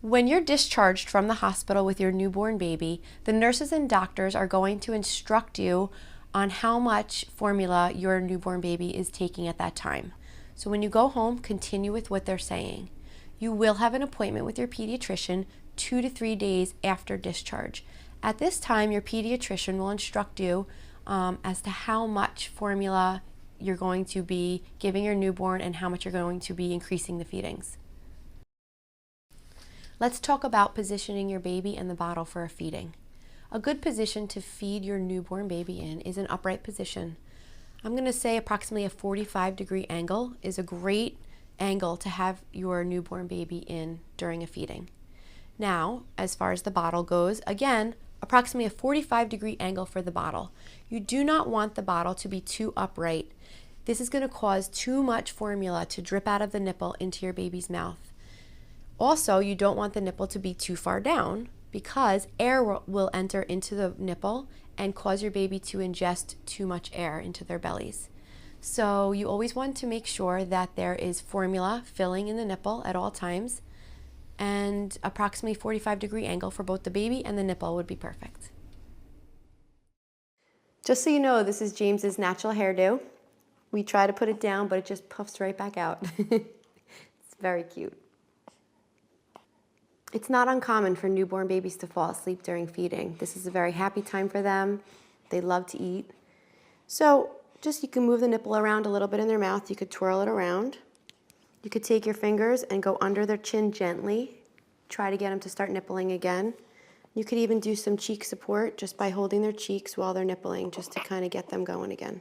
When you're discharged from the hospital with your newborn baby, the nurses and doctors are going to instruct you on how much formula your newborn baby is taking at that time. So when you go home, continue with what they're saying. You will have an appointment with your pediatrician 2 to 3 days after discharge. At this time, your pediatrician will instruct you as to how much formula you're going to be giving your newborn and how much you're going to be increasing the feedings. Let's talk about positioning your baby and the bottle for a feeding. A good position to feed your newborn baby in is an upright position. I'm going to say approximately a 45-degree angle is a great angle to have your newborn baby in during a feeding. Now, as far as the bottle goes, again, approximately a 45-degree angle for the bottle. You do not want the bottle to be too upright. This is going to cause too much formula to drip out of the nipple into your baby's mouth. Also, you don't want the nipple to be too far down because air will enter into the nipple and cause your baby to ingest too much air into their bellies. So you always want to make sure that there is formula filling in the nipple at all times, and approximately 45-degree angle for both the baby and the nipple would be perfect. Just so you know, this is James's natural hairdo. We try to put it down, but it just puffs right back out. It's very cute. It's not uncommon for newborn babies to fall asleep during feeding. This is a very happy time for them. They love to eat. So you can move the nipple around a little bit in their mouth. You could twirl it around. You could take your fingers and go under their chin gently. Try to get them to start nippling again. You could even do some cheek support just by holding their cheeks while they're nippling, just to kind of get them going again.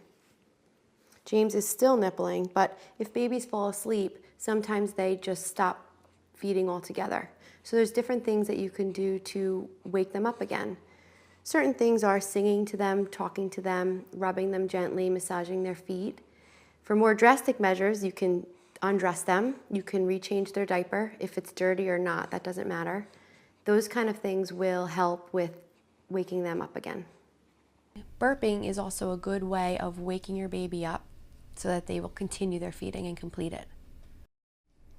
James is still nippling, but if babies fall asleep, sometimes they just stop feeding altogether. So there's different things that you can do to wake them up again. Certain things are singing to them, talking to them, rubbing them gently, massaging their feet. For more drastic measures, you can undress them. You can rechange their diaper. If it's dirty or not, that doesn't matter. Those kind of things will help with waking them up again. Burping is also a good way of waking your baby up so that they will continue their feeding and complete it.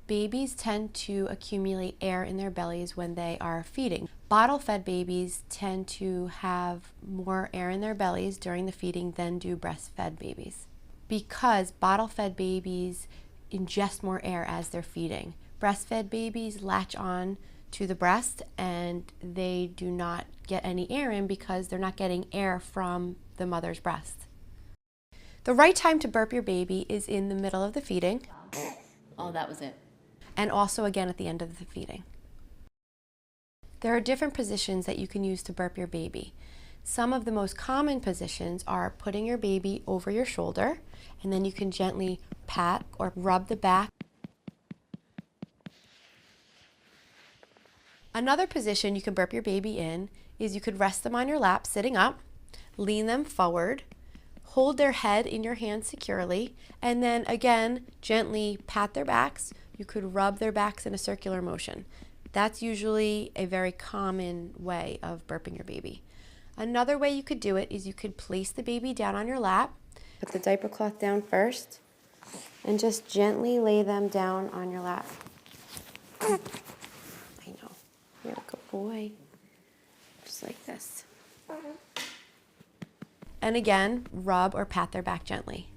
Babies tend to accumulate air in their bellies when they are feeding. Bottle-fed babies tend to have more air in their bellies during the feeding than do breastfed babies, because bottle-fed babies ingest more air as they're feeding. Breastfed babies latch on to the breast and they do not get any air in because they're not getting air from the mother's breast. The right time to burp your baby is in the middle of the feeding. Oh, that was it. And also again at the end of the feeding. There are different positions that you can use to burp your baby. Some of the most common positions are putting your baby over your shoulder, and then you can gently pat or rub the back. Another position you can burp your baby in is you could rest them on your lap sitting up, lean them forward, hold their head in your hand securely, and then again gently pat their backs. You could rub their backs in a circular motion. That's usually a very common way of burping your baby. Another way you could do it is you could place the baby down on your lap, put the diaper cloth down first, and just gently lay them down on your lap. I know, you're a good boy. Just like this. And again, rub or pat their back gently.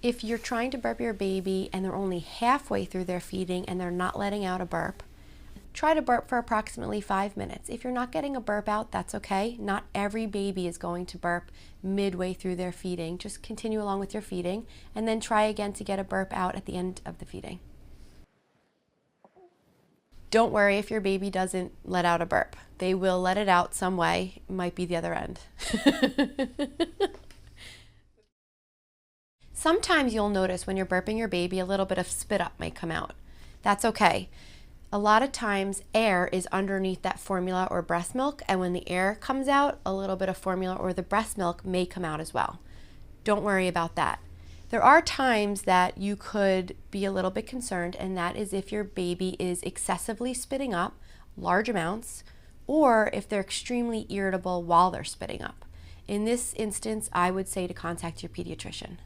If you're trying to burp your baby and they're only halfway through their feeding and they're not letting out a burp, try to burp for approximately 5 minutes. If you're not getting a burp out, that's okay. Not every baby is going to burp midway through their feeding. Just continue along with your feeding and then try again to get a burp out at the end of the feeding. Don't worry if your baby doesn't let out a burp. They will let it out some way. It might be the other end. Sometimes you'll notice when you're burping your baby, a little bit of spit up may come out. That's okay. A lot of times air is underneath that formula or breast milk, and when the air comes out, a little bit of formula or the breast milk may come out as well. Don't worry about that. There are times that you could be a little bit concerned, and that is if your baby is excessively spitting up large amounts, or if they're extremely irritable while they're spitting up. In this instance, I would say to contact your pediatrician.